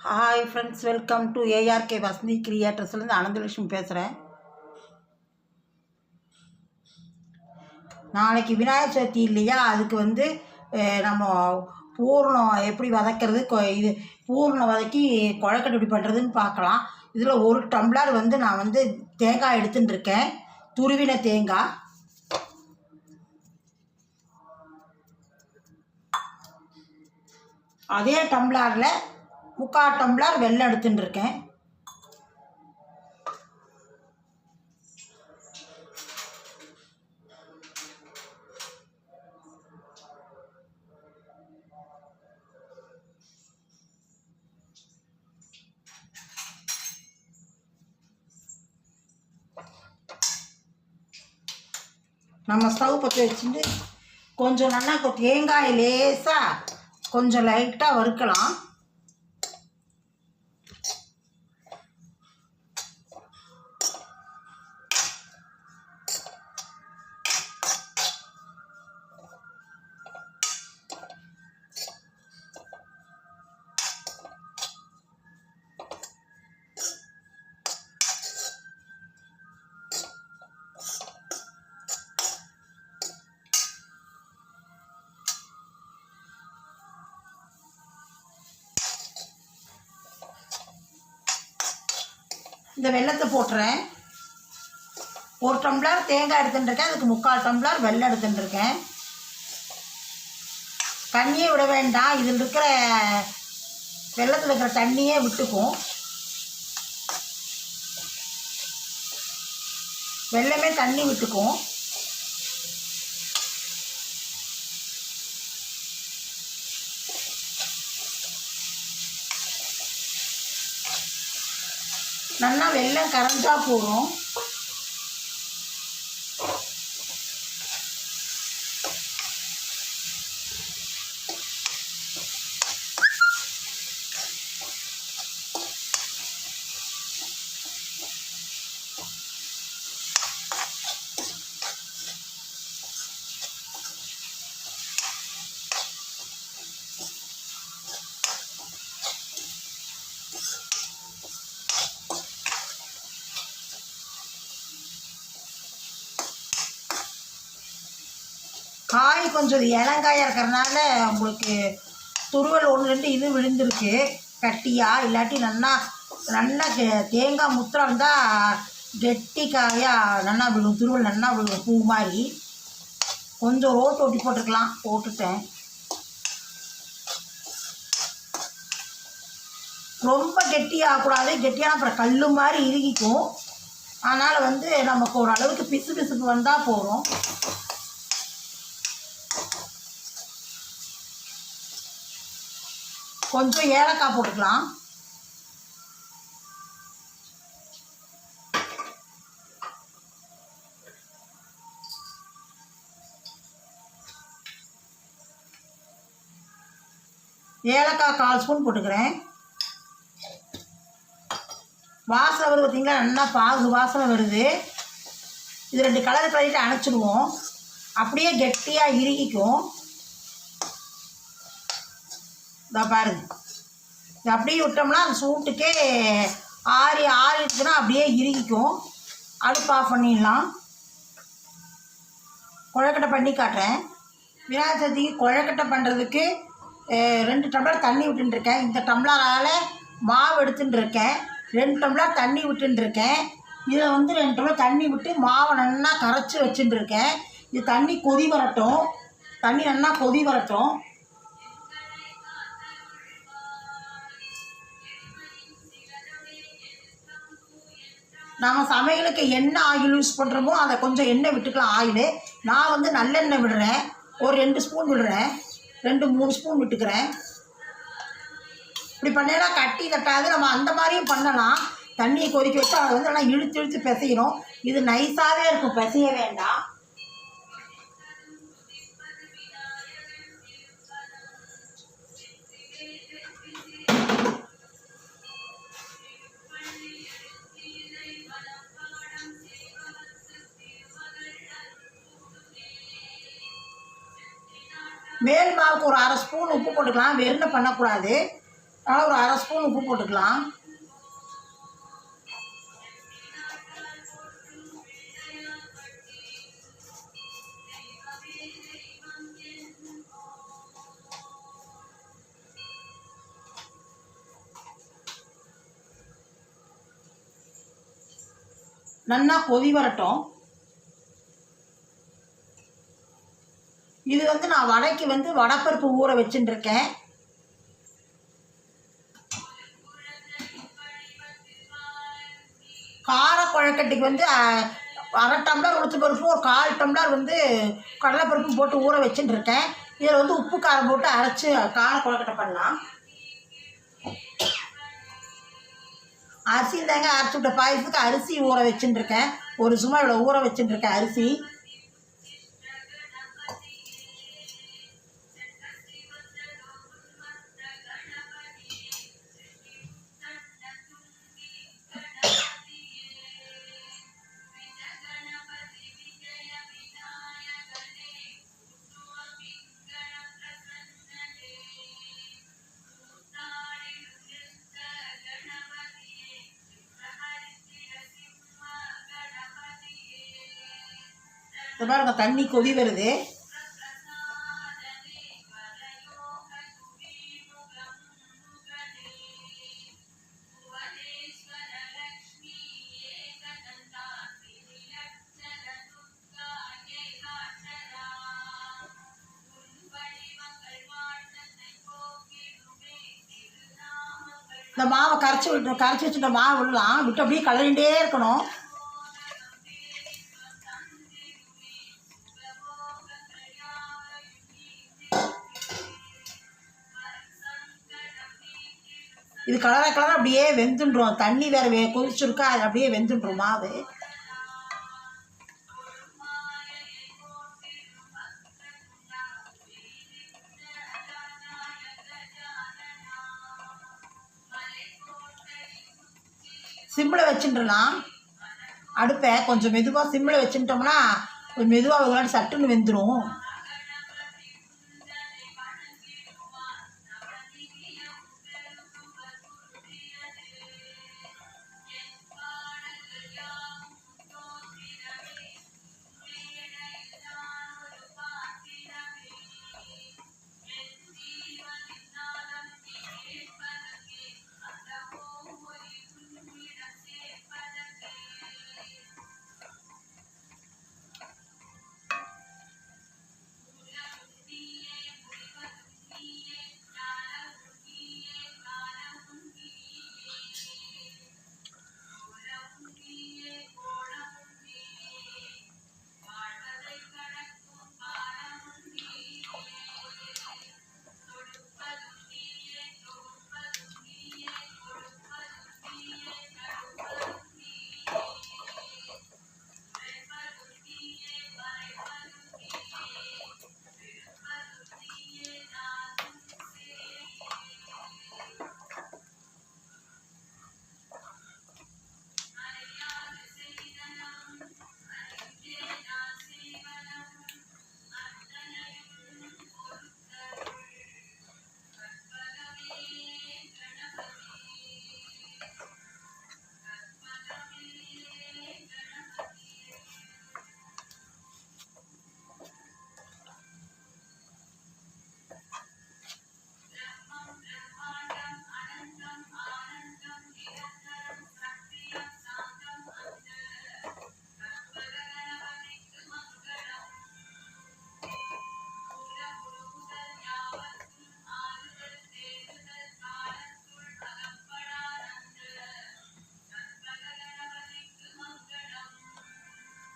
Hi friends, welcome to ARK Vasanthi கிரியேட்டர்ஸ்லேருந்து அனந்தலட்சுமி பேசுகிறேன். நாளைக்கு விநாயகர் சதுர்த்தி இல்லையா, அதுக்கு நம்ம பூரணம் எப்படி வதக்கிறது, இது பூரணம் வதக்கி கொழக்கட்டை எப்படி பண்ணுறதுன்னு பார்க்கலாம். இதில் ஒரு டம்ளர் நான் தேங்காய் எடுத்துன்னு இருக்கேன், துருவின தேங்காய். அதே டம்ளரில் 3/4 டம்ளர் வெல்லம் எடுத்துன்னு இருக்கேன். நம்ம ஸ்டவ் பற்ற வச்சுட்டு கொஞ்சம் நல்லா தேங்காய் லேசாக கொஞ்சம் லைட்டாக வறுக்கலாம். இந்த வெல்லத்தை போட்டுறேன். ஒரு டம்ளர் தேங்காய் எடுத்துட்டுருக்கேன், அதுக்கு 3/4 டம்ளர் வெல்லம் எடுத்துட்டுருக்கேன். தண்ணியே விட வேண்டாம், இதில் இருக்கிற வெல்லத்தில் இருக்கிற தண்ணியே விட்டுக்கும். வெல்லமே தண்ணி விட்டுக்கும். நல்லா வெல்லம் கரைஞ்சா போதும். காய் கொஞ்சம் இளங்காயாக இருக்கிறதுனால உங்களுக்கு துருவல் 1-2 இது விழுந்திருக்கு கட்டியாக. இல்லாட்டி நல்லா தேங்காய் முத்திரம் இருந்தால் கெட்டி காயாக நல்லா விழும், துருவல் நல்லா விழுகும், பூ மாதிரி. கொஞ்சம் ரோட்டு ஒட்டி போட்டுருக்கலாம், போட்டுட்டேன். ரொம்ப கெட்டியாகக்கூடாது, கெட்டியான அப்புறம் கல் மாதிரி இறுகிக்கும். அதனால் நமக்கு ஓரளவுக்கு பிசு பிசுப்பு வந்தால் போதும். கொஞ்சம் ஏலக்காய் போட்டுக்கலாம். ஏலக்காய் 1/4 ஸ்பூன் போட்டுக்கிறேன். வாசனை வருது பார்த்தீங்களா, நல்லா பாகு வாசனை வருது. இது 2 கலர் கலரிட்டு அணைச்சிடுவோம், அப்படியே கெட்டியாக இறுகிக்கும். இதை பாருங்க, இது அப்படியே விட்டோம்னா அந்த சூட்டுக்கே ஆறிடுச்சுன்னா அப்படியே இறுகிக்கும். அடுப்பு ஆஃப் பண்ணிடலாம். கொழக்கட்டை பண்ணி காட்டுறேன். விநாயகர் சதுர்த்திக்கு கொழக்கட்டை பண்ணுறதுக்கு 2 டம்ளர் தண்ணி விட்டுருக்கேன். இந்த டம்ளரால் மாவு எடுத்துட்டுருக்கேன். 2 டம்ளர் தண்ணி விட்டுருக்கேன். இதில் 2 டம்ளர் தண்ணி விட்டு மாவை நல்லா கரைச்சி வச்சுட்டுருக்கேன். இது தண்ணி கொதி வரட்டும், தண்ணி நல்லா கொதி வரட்டும். நம்ம சமையலுக்கு என்ன ஆயில் யூஸ் பண்ணுறோமோ அதை கொஞ்சம் எண்ணெய் விட்டுக்கலாம். ஆயில் நான் நல்லெண்ணெய் விடுறேன், ஒரு 2 ஸ்பூன் விடுறேன், 2-3 ஸ்பூன் விட்டுக்கிறேன். இப்படி பண்ணேன்னா கட்டி தட்டாது. நம்ம அந்த மாதிரியும் பண்ணலாம். தண்ணியை கொதிக்க வச்சு அதை நல்லா இழுத்து இழுத்து பிசையணும். இது நைஸாகவே இருக்கும், பிசைய வேண்டாம். மேல் மாவுக்கு ஒரு 1/2 ஸ்பூன் உப்பு போட்டுக்கலாம், வெறும் பண்ணக்கூடாது. அதனால் ஒரு அரை ஸ்பூன் உப்பு போட்டுக்கலாம். நல்லா கொதி வரட்டும். இது வந்து நான் வடைக்கு வந்து வடைப்பருப்பு ஊற வச்சுட்டு இருக்கேன். கார குழக்கட்டைக்கு வந்து அரை டம்ளர் உளுத்து பருப்பு, ஒரு 1/4 டம்ளர் வந்து கடலைப்பருப்பும் போட்டு ஊற வச்சுட்டு இருக்கேன். இதில் வந்து உப்பு காரம் போட்டு அரைச்சி கார குழக்கட்டை பண்ணலாம். அரிசி தாங்க அரைச்சி விட்ட பாயசத்துக்கு அரிசி ஊற வச்சுட்டு இருக்கேன். ஒரு சும்மா இவ்வளோ ஊற வச்சுட்டு இருக்கேன் அரிசி. இந்த பாருங்க தண்ணி கொதி வருது. இந்த மாவை கரைச்சி வச்சுட்ட மாவு விடலாம். விட்டு அப்படியே கலரிகிட்டே இருக்கணும். இது கலர அப்படியே வெந்துன்றோம். தண்ணி வேறு கொதிச்சுருக்கா, அது அப்படியே வெந்துன்றோம் மாவு. சிம்மில் வச்சுட்டுலாம் அடுப்பை கொஞ்சம் மெதுவாக சிம்மில் வச்சுட்டோம்னா கொஞ்சம் மெதுவாக விளையாடி சட்டுன்னு வெந்துடும்.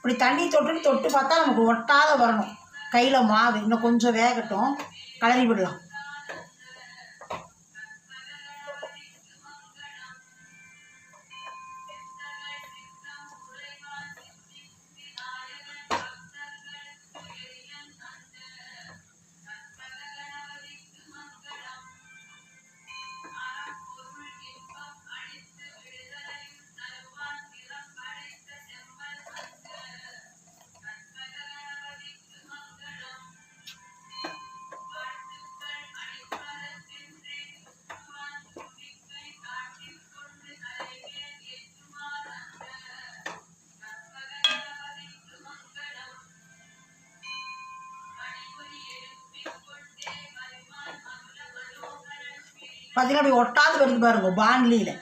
இப்படி தண்ணி தொட்டு பார்த்தா நமக்கு ஒட்டாத வரணும். கையில் மாவு இன்னும் கொஞ்சம் வேகட்டும், கலரி விடலாம். பார்த்தீங்கன்னா அப்படி ஒட்டாது வருது பாருங்க பாண்லியில்.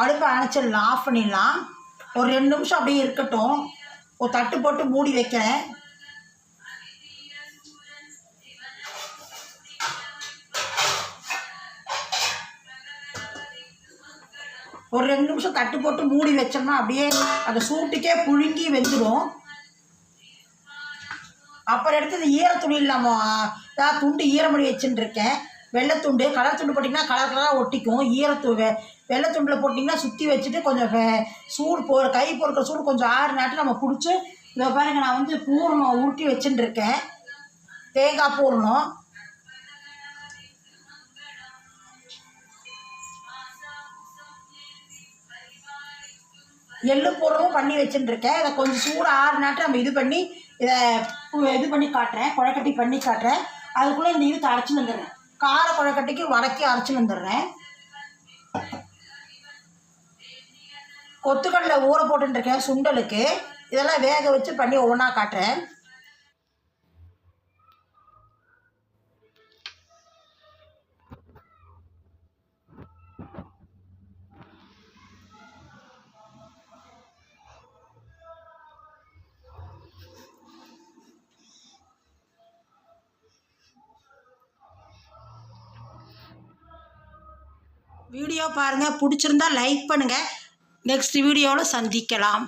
அடுப்பை அணைச்சிடலாம், ஆஃப் பண்ணிடலாம். ஒரு 2 நிமிஷம் அப்படியே இருக்கட்டும். ஒரு தட்டு போட்டு மூடி வைக்கிறேன். ஒரு 2 நிமிஷம் தட்டு போட்டு மூடி வச்சோம்னா அப்படியே அந்த சூட்டுக்கே புழுங்கி வெந்துடும். அப்புறம் எடுத்து இந்த ஈரத்துணியில் நம்ம ஏதாவது துண்டு ஈரமணி வச்சுட்டுருக்கேன். வெள்ளைத்துண்டு, கலர் துண்டு போட்டிங்கன்னா கலர் கலராக ஒட்டிக்கும். வெள்ளைத்துண்டில் போட்டிங்கன்னா சுற்றி வச்சுட்டு கொஞ்சம் சூடு கை பொறுக்கிற சூடு கொஞ்சம் ஆறுனாட்டு நம்ம பிடிச்சி இதை பாருங்க. நான் வந்து பூரணம் உருட்டி வச்சுட்டுருக்கேன், தேங்காய் பூரணம். எள்ளு பூரணமும் பண்ணி வச்சுட்டுருக்கேன். இதை கொஞ்சம் சூடு ஆறுனாட்டு நம்ம இது பண்ணி காட்டுறேன், குழக்கட்டி பண்ணி காட்டுறேன். அதுக்குள்ளே இந்த இதுக்கு அரைச்சின்னு வந்துடுறேன். கார குழக்கட்டிக்கு வடக்கி அரைச்சின்னு வந்துடுறேன். கொத்துக்கடலை ஊற போட்டுருக்கேன் சுண்டலுக்கு. இதெல்லாம் வேக வச்சு பண்ணி ஒவ்வொன்றா காட்டுறேன். வீடியோ பாருங்கள், பிடிச்சிருந்தா லைக் பண்ணுங்கள். நெக்ஸ்ட் வீடியோவில் சந்திக்கலாம்.